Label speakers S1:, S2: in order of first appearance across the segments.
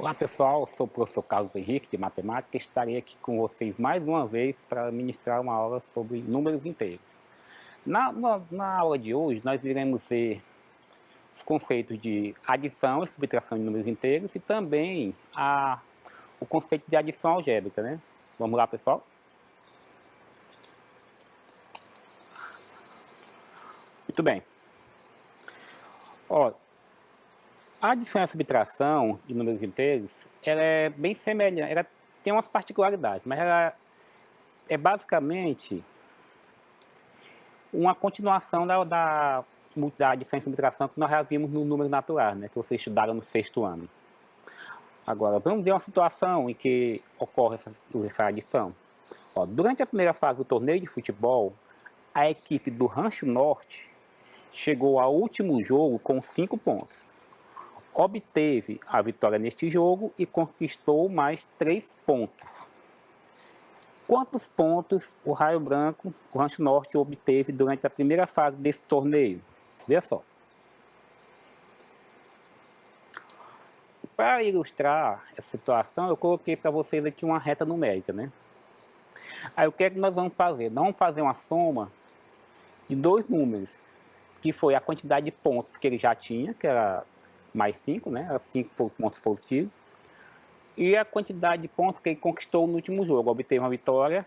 S1: Olá pessoal, eu sou o professor Carlos Henrique de Matemática e estarei aqui com vocês mais uma vez para ministrar uma aula sobre números inteiros. Na aula de hoje nós iremos ver os conceitos de adição e subtração de números inteiros e também o conceito de adição algébrica, né? Vamos lá pessoal? Muito bem. Ó, a adição e a subtração de números inteiros, ela é bem semelhante, ela tem umas particularidades, mas ela é basicamente uma continuação da adição e subtração que nós já vimos no número natural, né, que vocês estudaram no sexto ano. Agora, vamos ver uma situação em que ocorre essa adição. Ó, durante a primeira fase do torneio de futebol, a equipe do Rancho Norte chegou ao último jogo com 5 pontos. Obteve a vitória neste jogo e conquistou mais 3 pontos. Quantos pontos o Raio Branco, o Rancho Norte, obteve durante a primeira fase desse torneio? Veja só. Para ilustrar essa situação, eu coloquei para vocês aqui uma reta numérica, né? Aí o que é que nós vamos fazer? Nós vamos fazer uma soma de dois números, que foi a quantidade de pontos que ele já tinha, que era mais 5, né? 5 pontos positivos. E a quantidade de pontos que ele conquistou no último jogo. Obteve uma vitória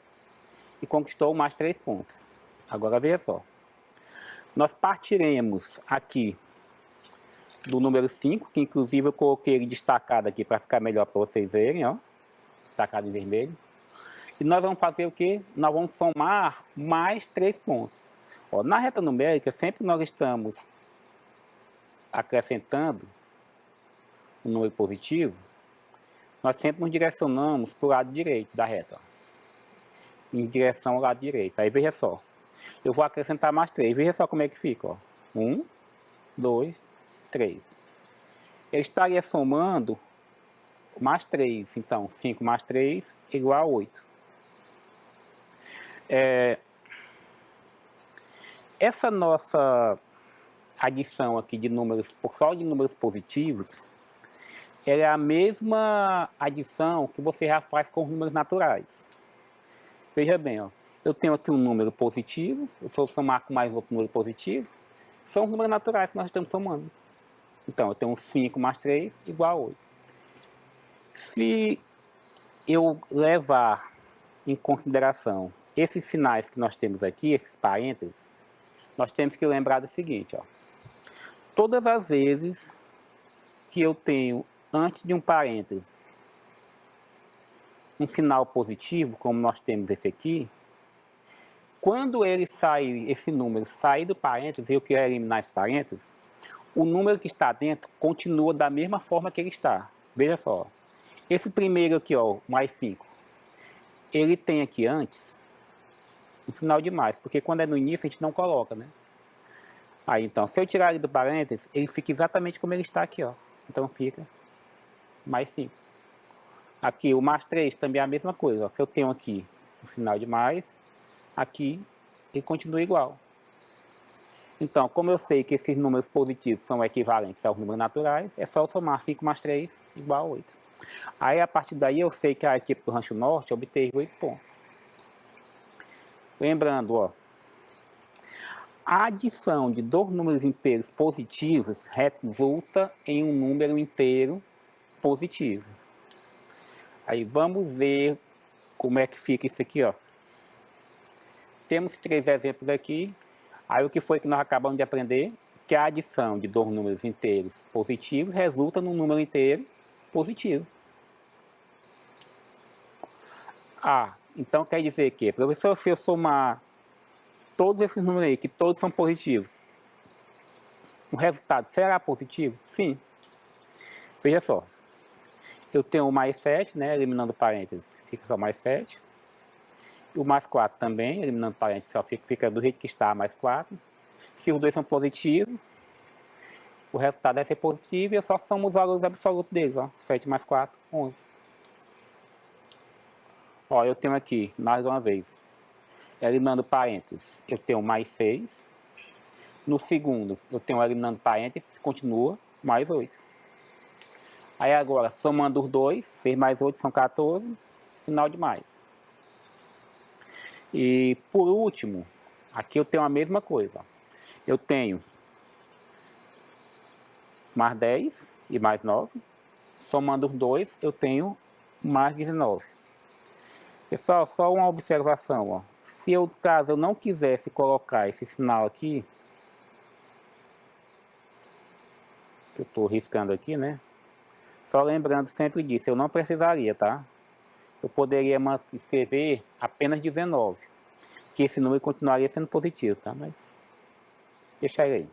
S1: e conquistou mais 3 pontos. Agora veja só. Nós partiremos aqui do número 5, que inclusive eu coloquei ele destacado aqui para ficar melhor para vocês verem, ó. Destacado em vermelho. E nós vamos fazer o quê? Nós vamos somar mais 3 pontos. Ó, na reta numérica, sempre nós estamos acrescentando um número positivo, nós sempre nos direcionamos para o lado direito da reta. Em direção ao lado direito. Aí veja só. Eu vou acrescentar mais 3. Veja só como é que fica. 1, 2, 3. Eu estaria somando mais 3. Então, 5 mais 3 igual a 8. Essa nossa adição aqui de números, só de números positivos, ela é a mesma adição que você já faz com os números naturais. Veja bem, ó, eu tenho aqui um número positivo, eu vou somar com mais outro número positivo, são os números naturais que nós estamos somando. Então, eu tenho 5 mais 3 igual a 8. Se eu levar em consideração esses sinais que nós temos aqui, esses parênteses, nós temos que lembrar do seguinte, ó. Todas as vezes que eu tenho antes de um parênteses um sinal positivo, como nós temos esse aqui, quando ele sair, esse número sair do parênteses, eu quero eliminar esse parênteses, o número que está dentro continua da mesma forma que ele está. Veja só, esse primeiro aqui, ó, mais 5, ele tem aqui antes um sinal de mais, porque quando é no início a gente não coloca, né? Aí então, se eu tirar ele do parênteses, ele fica exatamente como ele está aqui, ó. Então fica mais 5. Aqui o mais 3 também é a mesma coisa, ó. Se eu tenho aqui um sinal de mais, aqui ele continua igual. Então, como eu sei que esses números positivos são equivalentes aos números naturais, é só eu somar 5 mais 3 igual a 8. Aí, a partir daí, eu sei que a equipe do Rancho Norte obteve 8 pontos. Lembrando, ó, a adição de dois números inteiros positivos resulta em um número inteiro positivo. Aí, vamos ver como é que fica isso aqui, ó. Temos 3 exemplos aqui. Aí o que foi que nós acabamos de aprender? Que a adição de dois números inteiros positivos resulta num número inteiro positivo. Então quer dizer que, professor, se eu somar todos esses números aí, que todos são positivos, o resultado será positivo? Sim. Veja só. Eu tenho o mais 7, né, eliminando parênteses, fica só mais 7. O mais 4 também, eliminando parênteses, só fica do jeito que está, mais 4. Se os dois são positivos, o resultado deve ser positivo e eu só somo os valores absolutos deles, ó. 7 mais 4, 11. Ó, eu tenho aqui, mais uma vez, eliminando parênteses, eu tenho mais 6. No segundo, eu tenho eliminando parênteses, continua, mais 8. Aí agora, somando os dois, 6 mais 8 são 14, final de mais. E por último, aqui eu tenho a mesma coisa. Eu tenho mais 10 e mais 9. Somando os dois, eu tenho mais 19. Pessoal, só uma observação, ó. Se eu, caso eu não quisesse colocar esse sinal aqui, que eu estou riscando aqui, né? Só lembrando sempre disso, eu não precisaria, tá? Eu poderia escrever apenas 19, que esse número continuaria sendo positivo, tá? Mas deixa ele aí.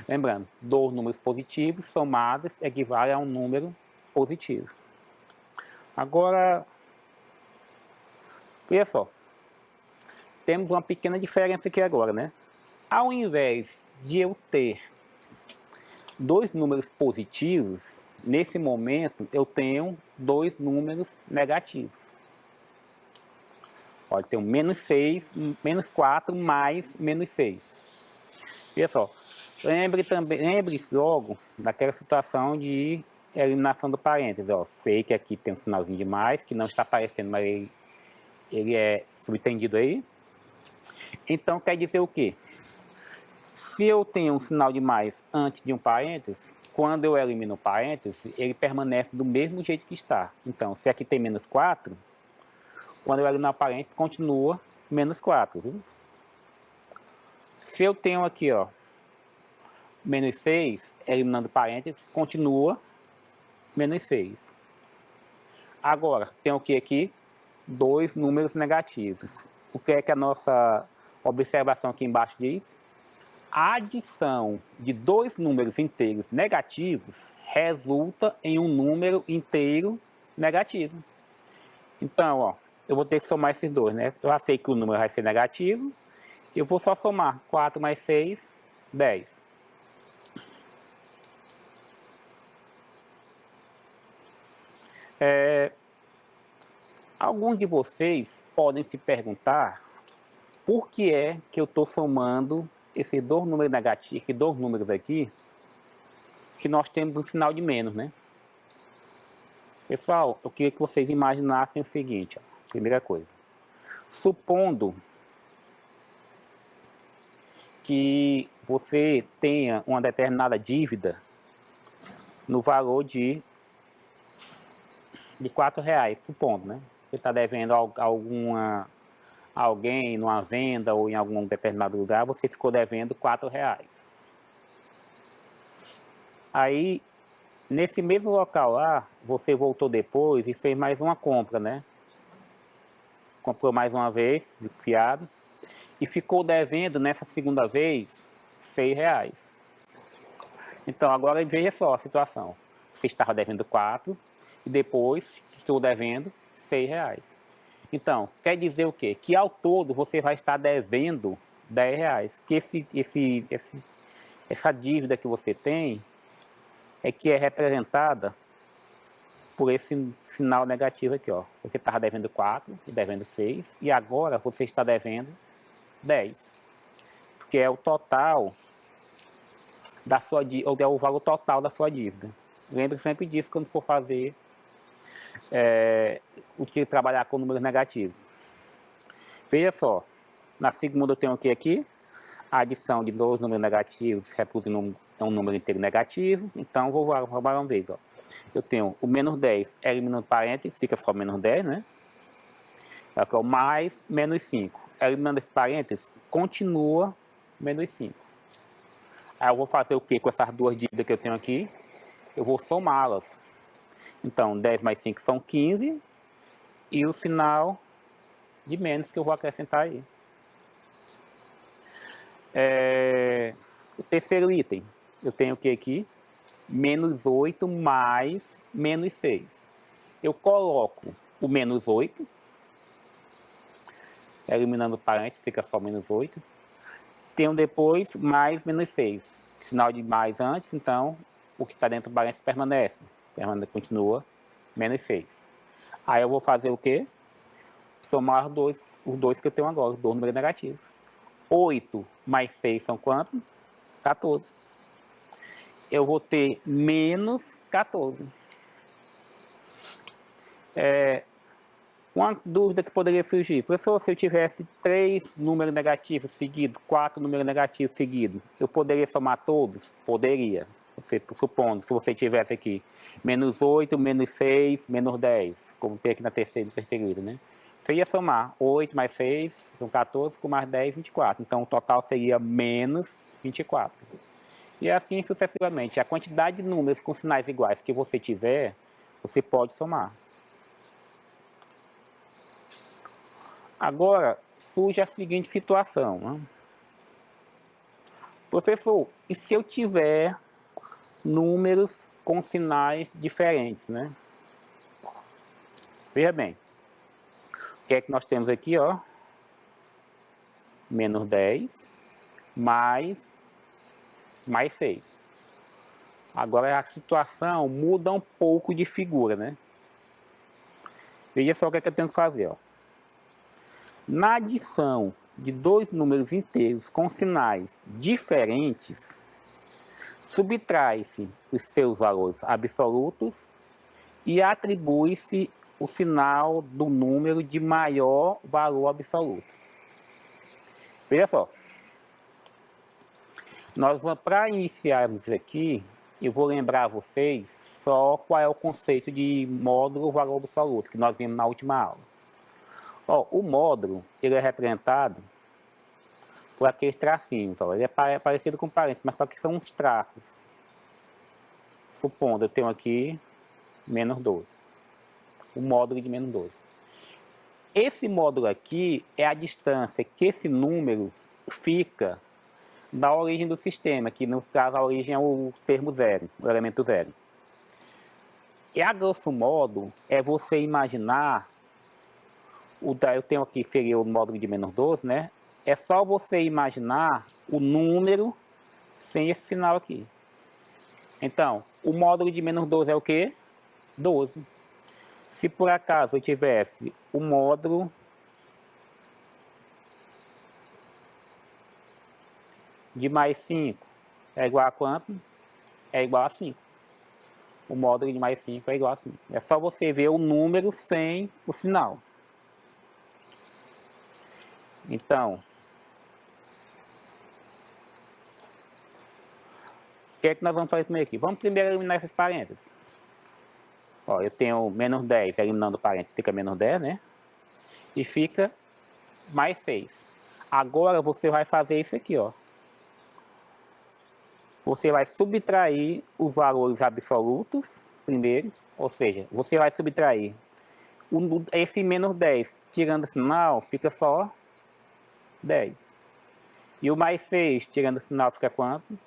S1: Lembrando, dois números positivos somados equivale a um número positivo. Agora, olha só, temos uma pequena diferença aqui agora, né? Ao invés de eu ter dois números positivos, nesse momento eu tenho dois números negativos. Pode ter um menos 6, menos 4, mais menos 6. Olha só, lembre logo daquela situação de eliminação do parênteses. Ó, sei que aqui tem um sinalzinho de mais, que não está aparecendo, mas ele é subentendido aí. Então quer dizer o quê? Se eu tenho um sinal de mais antes de um parênteses, quando eu elimino o parênteses, ele permanece do mesmo jeito que está. Então, se aqui tem menos 4, quando eu eliminar o parênteses, continua menos 4. Viu? Se eu tenho aqui, ó, menos 6, eliminando parênteses, continua menos 6. Agora, tem o que aqui? Dois números negativos. O que é que a nossa observação aqui embaixo diz? A adição de dois números inteiros negativos resulta em um número inteiro negativo. Então, ó, eu vou ter que somar esses dois, né? Eu já sei que o número vai ser negativo. Eu vou só somar 4 mais 6, 10. Alguns de vocês podem se perguntar por que é que eu estou somando esses dois números negativos, esses dois números aqui, se nós temos um sinal de menos, né? Pessoal, eu queria que vocês imaginassem o seguinte, ó, primeira coisa. Supondo que você tenha uma determinada dívida no valor de R$4, supondo, né? Você está devendo alguém numa venda ou em algum determinado lugar, você ficou devendo R$4. Aí, nesse mesmo local lá, você voltou depois e fez mais uma compra, né? Comprou mais uma vez, de fiado, e ficou devendo nessa segunda vez R$6. Então, agora veja só a situação. Você estava devendo 4 e depois estou devendo R$6. Então, quer dizer o quê? Que ao todo você vai estar devendo R$10. Que essa dívida que você tem é que é representada por esse sinal negativo aqui, ó. Você estava devendo 4 e devendo 6 e agora você está devendo 10. Porque é o total da sua dívida, ou é o valor total da sua dívida. Lembre sempre disso quando for fazer trabalhar com números negativos. Veja só, na segunda eu tenho o que aqui? A adição de dois números negativos reproduzindo um número inteiro negativo. Então, vou trabalhar uma vez. Ó. Eu tenho o menos 10 eliminando parênteses, fica só menos 10, né? Aqui é o mais menos 5. Eliminando esse parênteses, continua menos 5. Aí eu vou fazer o que com essas duas dívidas que eu tenho aqui? Eu vou somá-las. Então, 10 mais 5 são 15. E o sinal de menos que eu vou acrescentar aí. O terceiro item, eu tenho o que aqui? Menos 8 mais menos 6. Eu coloco o menos 8, eliminando o parênteses, fica só menos 8. Tenho depois mais menos 6. Sinal de mais antes, então o que está dentro do parênteses permanece. Continua menos 6. Aí eu vou fazer o quê? Somar os dois que eu tenho agora, os dois números negativos. 8 mais 6 são quanto? 14. eu vou ter menos 14. Uma dúvida que poderia surgir: professor, se eu tivesse 3 números negativos seguidos, 4 números negativos seguidos, eu poderia somar todos? Poderia. Você, supondo, se você tivesse aqui menos 8, menos 6, menos 10, como tem aqui na terceira seguida, né? Você ia somar 8 mais 6, com 14, com mais 10, 24. Então, o total seria menos 24. E assim sucessivamente. A quantidade de números com sinais iguais que você tiver, você pode somar. Agora, surge a seguinte situação, né? Professor, e se eu tiver números com sinais diferentes, né? Veja bem, o que é que nós temos aqui, ó? Menos 10 mais 6. Agora a situação muda um pouco de figura, né? Veja só o que é que eu tenho que fazer, ó. Na adição de 2 números inteiros com sinais diferentes, subtrai-se os seus valores absolutos e atribui-se o sinal do número de maior valor absoluto. Veja só. Para iniciarmos aqui, eu vou lembrar vocês só qual é o conceito de módulo valor absoluto, que nós vimos na última aula. Ó, o módulo, ele é representado por aqueles tracinhos, ó. Ele é parecido com parênteses, mas só que são uns traços. Supondo, eu tenho aqui menos 12. O módulo de menos 12. Esse módulo aqui é a distância que esse número fica da origem do sistema, que no caso a origem é o termo zero, o elemento zero. E a grosso modo é você imaginar, eu tenho aqui que seria o módulo de menos 12, né? É só você imaginar o número sem esse sinal aqui. Então, o módulo de menos 12 é o quê? 12. Se por acaso eu tivesse o módulo de mais 5 é igual a quanto? É igual a 5. O módulo de mais 5 é igual a 5. É só você ver o número sem o sinal. Então, o que é que nós vamos fazer primeiro aqui? Vamos primeiro eliminar esses parênteses. Ó, eu tenho menos 10, eliminando o parênteses, fica menos 10, né? E fica mais 6. Agora você vai fazer isso aqui, ó. Você vai subtrair os valores absolutos primeiro, ou seja, você vai subtrair esse menos 10, tirando o sinal, fica só 10. E o mais 6, tirando o sinal, fica quanto?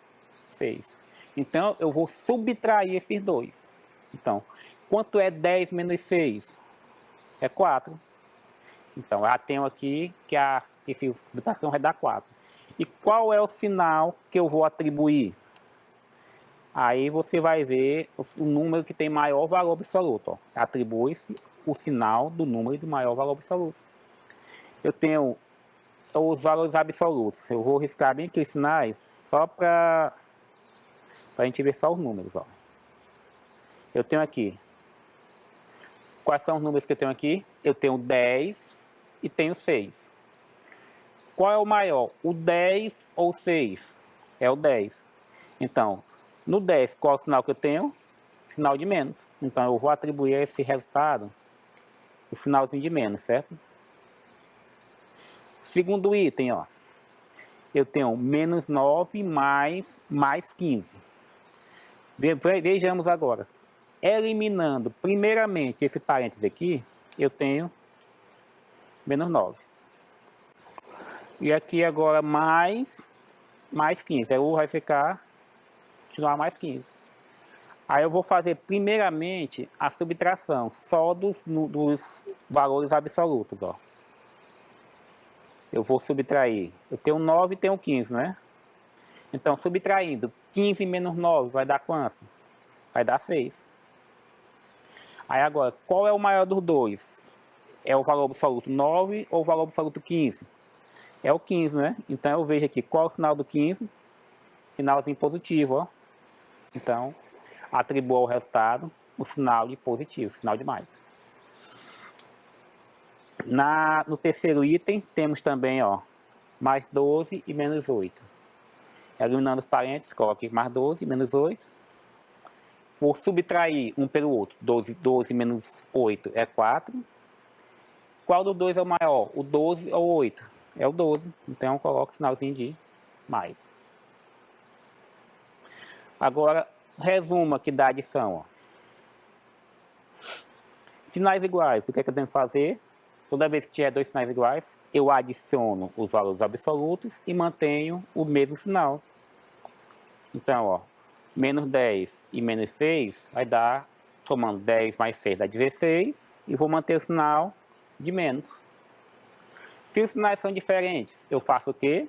S1: 6. Então, eu vou subtrair esses dois. Então, quanto é 10 menos 6? É 4. Então, eu tenho aqui que essa subtração vai dar 4. E qual é o sinal que eu vou atribuir? Aí você vai ver o número que tem maior valor absoluto. Atribui-se o sinal do número de maior valor absoluto. Eu tenho os valores absolutos. Eu vou riscar bem aqui os sinais, só para a gente ver só os números. Ó. Eu tenho aqui. Quais são os números que eu tenho aqui? Eu tenho 10 e tenho 6. Qual é o maior? O 10 ou o 6? É o 10. Então, no 10, qual é o sinal que eu tenho? Sinal de menos. Então, eu vou atribuir a esse resultado o sinalzinho de menos, certo? Segundo item, ó. Eu tenho menos 9 mais 15. Vejamos agora. Eliminando primeiramente esse parênteses aqui, eu tenho menos 9. E aqui agora mais 15. Aí o vai ficar, continuar mais 15. Aí eu vou fazer primeiramente a subtração só dos valores absolutos, ó. Eu vou subtrair. Eu tenho 9 e tenho 15, né? Então, subtraindo 15 menos 9 vai dar quanto? Vai dar 6. Aí agora, qual é o maior dos dois? É o valor absoluto 9 ou o valor absoluto 15? É o 15, né? Então eu vejo aqui, qual é o sinal do 15? Sinalzinho positivo, ó. Então, atribua ao resultado o sinal de positivo, sinal de mais. No terceiro item, temos também, ó, mais 12 e menos 8. Eliminando os parênteses, coloque mais 12 e menos 8. Vou subtrair um pelo outro. 12 menos 8 é 4. Qual dos dois é o maior? O 12 ou o 8? É o 12. Então, eu coloco o sinalzinho de mais. Agora, resumo aqui da adição. Ó. Sinais iguais. O que é que eu tenho que fazer? Toda vez que tiver dois sinais iguais, eu adiciono os valores absolutos e mantenho o mesmo sinal. Então, ó, menos 10 e menos 6 vai dar, somando 10 mais 6 dá 16, e vou manter o sinal de menos. Se os sinais são diferentes, eu faço o quê?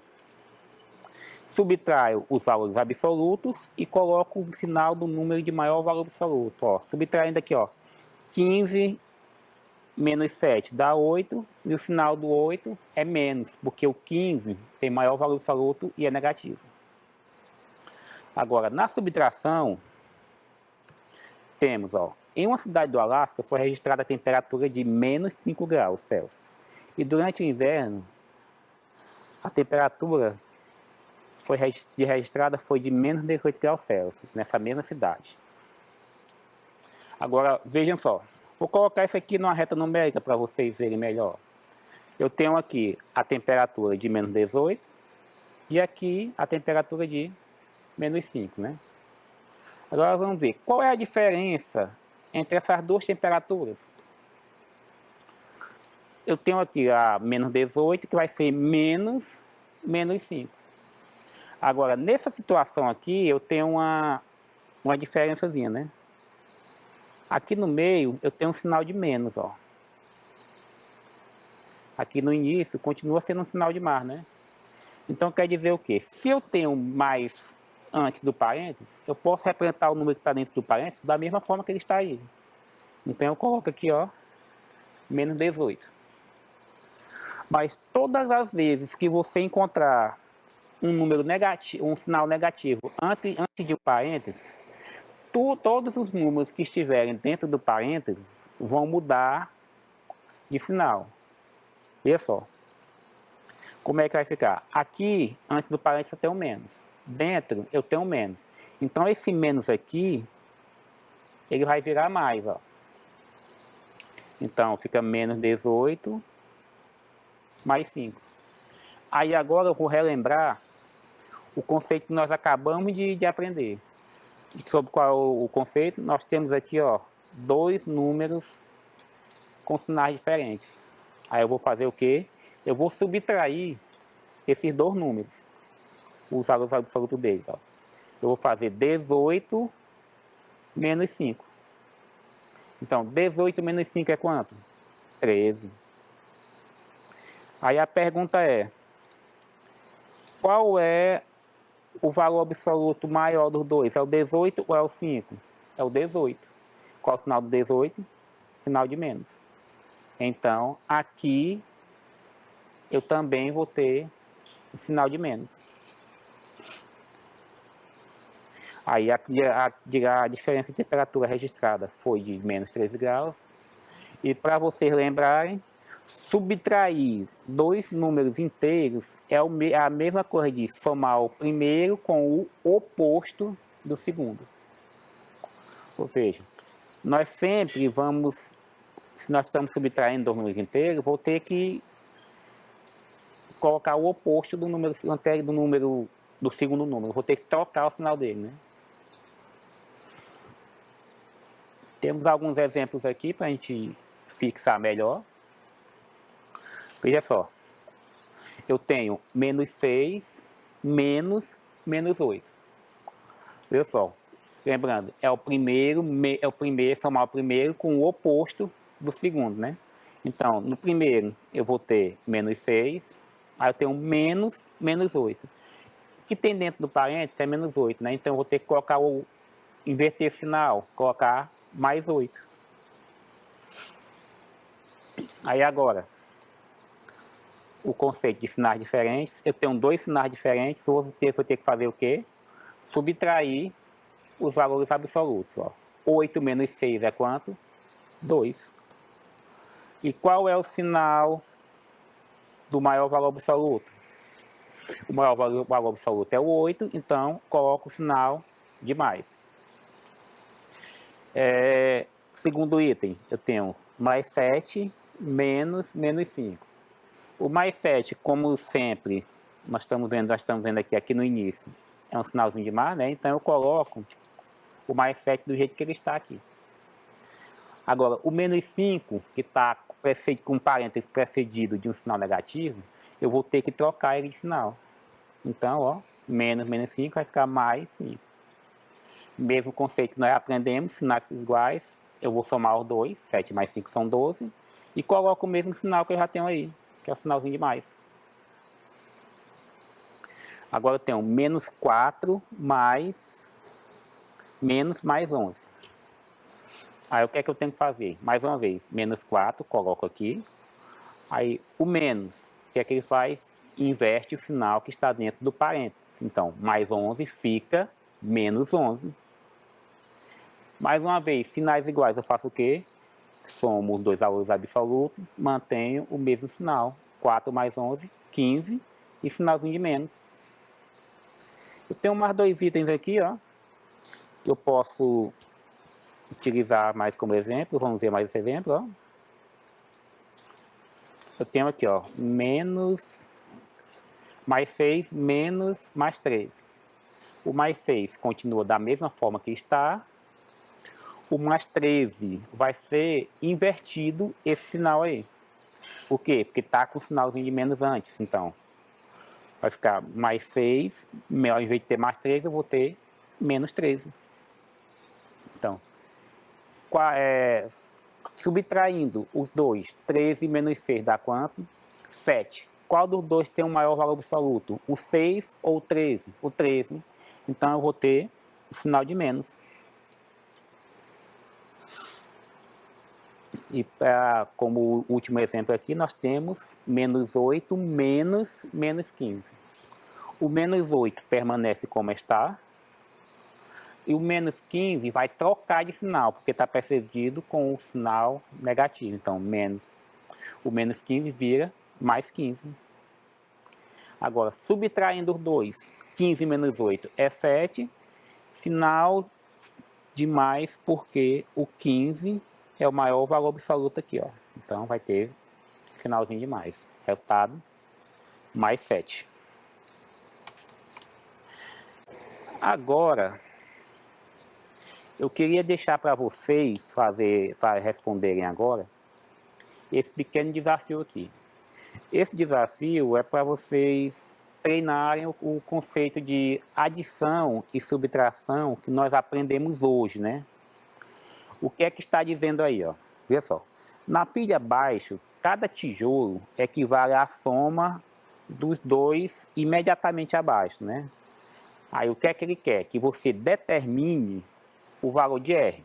S1: Subtraio os valores absolutos e coloco o sinal do número de maior valor absoluto. Ó, subtraindo aqui, ó, 15 menos 7 dá 8, e o sinal do 8 é menos, porque o 15 tem maior valor absoluto e é negativo. Agora, na subtração, temos, ó, em uma cidade do Alasca foi registrada a temperatura de menos 5 graus Celsius. E durante o inverno, a temperatura registrada foi de menos 18 graus Celsius, nessa mesma cidade. Agora, vejam só, vou colocar isso aqui numa reta numérica para vocês verem melhor. Eu tenho aqui a temperatura de menos 18 e aqui a temperatura de menos 5, né? Agora vamos ver, qual é a diferença entre essas duas temperaturas? Eu tenho aqui a menos 18, que vai ser menos 5. Agora, nessa situação aqui, eu tenho uma diferençazinha, né? Aqui no meio, eu tenho um sinal de menos, ó. Aqui no início, continua sendo um sinal de mais, né? Então, quer dizer o quê? Se eu tenho mais antes do parênteses, eu posso representar o número que está dentro do parênteses da mesma forma que ele está aí. Então, eu coloco aqui, ó, menos 18. Mas todas as vezes que você encontrar um número negativo, um sinal negativo antes de um parênteses, todos os números que estiverem dentro do parênteses vão mudar de sinal. Veja só. Como é que vai ficar? Aqui, antes do parênteses, eu tenho menos. Dentro, eu tenho menos. Então, esse menos aqui, ele vai virar mais, ó. Então, fica menos 18 mais 5. Aí, agora, eu vou relembrar o conceito que nós acabamos de aprender. Sobre qual é o conceito? Nós temos aqui, ó, dois números com sinais diferentes. Aí, eu vou fazer o quê? Eu vou subtrair esses dois números, os valores absolutos deles, ó. Eu vou fazer 18 menos 5. Então, 18 menos 5 é quanto? 13. Aí a pergunta é, qual é o valor absoluto maior dos dois? É o 18 ou é o 5? É o 18. Qual é o sinal do 18? Sinal de menos. Então, aqui, eu também vou ter o sinal de menos. Aí a diferença de temperatura registrada foi de menos 13 graus. E para vocês lembrarem, subtrair dois números inteiros é a mesma coisa de somar o primeiro com o oposto do segundo. Ou seja, nós sempre vamos, se nós estamos subtraindo dois números inteiros, vou ter que colocar o oposto do número anterior, do segundo número. Vou ter que trocar o sinal dele, né? Temos alguns exemplos aqui para a gente fixar melhor. Veja só. Eu tenho menos 6 menos 8. Veja só. Lembrando, é o primeiro, somar o primeiro com o oposto do segundo, né? Então, no primeiro eu vou ter menos 6, aí eu tenho menos 8. O que tem dentro do parênteses é menos 8, né? Então eu vou ter que colocar inverter o sinal, colocar mais 8. Aí agora, o conceito de sinais diferentes, eu tenho dois sinais diferentes, vou ter que fazer o quê? Subtrair os valores absolutos. Ó. 8 menos 6 é quanto? 2. E qual é o sinal do maior valor absoluto? O maior valor absoluto é o 8, então coloco o sinal de mais. Segundo item, eu tenho mais 7 menos 5. O mais 7, como sempre, nós estamos vendo aqui no início, é um sinalzinho de mais, né? Então eu coloco o mais 7 do jeito que ele está aqui. Agora, o menos 5, que está com parênteses precedido de um sinal negativo, eu vou ter que trocar ele de sinal. Então, ó, menos 5 vai ficar mais 5. Mesmo conceito que nós aprendemos, sinais iguais, eu vou somar os dois, 7 mais 5 são 12, e coloco o mesmo sinal que eu já tenho aí, que é o sinalzinho de mais. Agora eu tenho menos 4 mais 11. Aí o que é que eu tenho que fazer? Mais uma vez, menos 4, coloco aqui. Aí o menos, o que é que ele faz? Inverte o sinal que está dentro do parênteses. Então, mais 11 fica menos 11. Mais uma vez, sinais iguais, eu faço o quê? Somo os dois valores absolutos, mantenho o mesmo sinal. 4 mais 11, 15, e sinalzinho de menos. Eu tenho mais dois itens aqui, ó, que eu posso utilizar mais como exemplo. Vamos ver mais esse exemplo, ó. Eu tenho aqui, ó, menos mais 6 menos mais 13. O mais 6 continua da mesma forma que está. O mais 13 vai ser invertido esse sinal aí. Por quê? Porque está com o sinalzinho de menos antes. Então, vai ficar mais 6, ao invés de ter mais 13, eu vou ter menos 13. Então, subtraindo os dois, 13 menos 6 dá quanto? 7. Qual dos dois tem o maior valor absoluto? O 6 ou o 13? O 13. Então, eu vou ter o sinal de menos. E como último exemplo aqui, nós temos menos 8 menos 15. O menos 8 permanece como está. E o menos 15 vai trocar de sinal, porque está precedido com o sinal negativo. Então, o menos 15 vira mais 15. Agora, subtraindo os dois, 15 menos 8 é 7. Sinal de mais, porque o 15 é o maior valor absoluto aqui, ó. Então, vai ter sinalzinho de mais. Resultado, mais 7. Agora, eu queria deixar para vocês responderem agora esse pequeno desafio aqui. Esse desafio é para vocês treinarem o conceito de adição e subtração que nós aprendemos hoje, né? O que é que está dizendo aí, ó? Veja só. Na pilha abaixo, cada tijolo equivale à soma dos dois imediatamente abaixo, né? Aí o que é que ele quer? Que você determine o valor de R.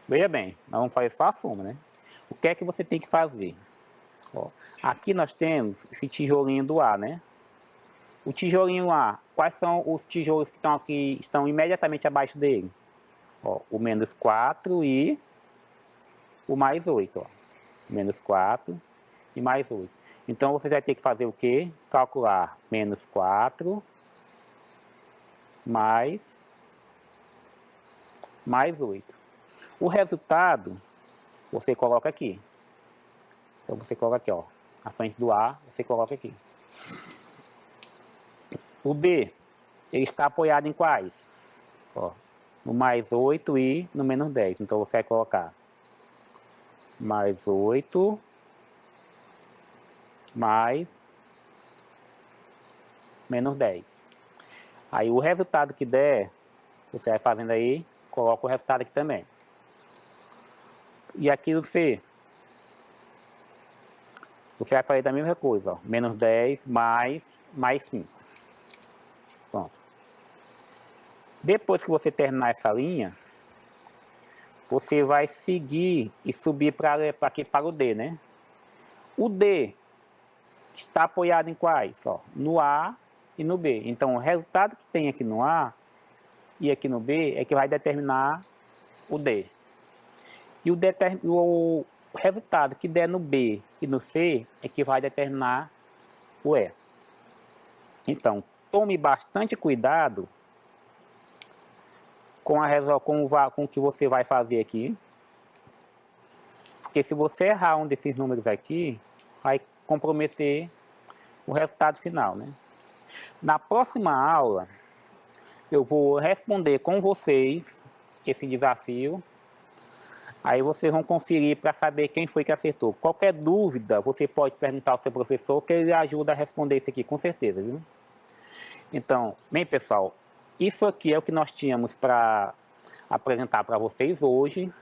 S1: Veja bem, nós vamos fazer só a soma, né? O que é que você tem que fazer? Ó, aqui nós temos esse tijolinho do A, né? O tijolinho A, quais são os tijolos que estão imediatamente abaixo dele? Ó, o menos 4 e o mais 8. Ó. Menos 4 e mais 8. Então, você vai ter que fazer o quê? Calcular menos 4 mais 8. O resultado, você coloca aqui. Então, você coloca aqui, ó. Na frente do A, você coloca aqui. O B, ele está apoiado em quais? Ó, no mais 8 e no menos 10. Então, você vai colocar mais 8 mais menos 10. Aí, o resultado que der, você vai fazendo aí, coloca o resultado aqui também. E aqui o C, você vai fazer a mesma coisa, ó. Menos 10 mais 5. Pronto. Depois que você terminar essa linha, você vai seguir e subir aqui para o D, né? O D está apoiado em quais? Ó, no A e no B. Então, o resultado que tem aqui no A e aqui no B é que vai determinar o D. E o resultado que der no B e no C é que vai determinar o E. Então, tome bastante cuidado com o que você vai fazer aqui. Porque se você errar um desses números aqui, vai comprometer o resultado final, né? Na próxima aula, eu vou responder com vocês esse desafio. Aí vocês vão conferir para saber quem foi que acertou. Qualquer dúvida, você pode perguntar ao seu professor, que ele ajuda a responder isso aqui, com certeza, viu? Então, bem, pessoal, isso aqui é o que nós tínhamos para apresentar para vocês hoje.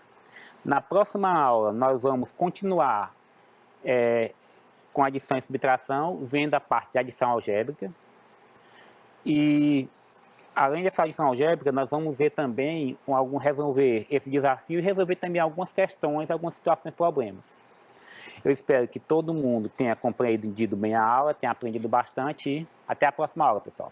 S1: Na próxima aula, nós vamos continuar com adição e subtração, vendo a parte de adição algébrica. E, além dessa adição algébrica, nós vamos ver também resolver esse desafio e resolver também algumas questões, algumas situações, problemas. Eu espero que todo mundo tenha compreendido bem a aula, tenha aprendido bastante e até a próxima aula, pessoal.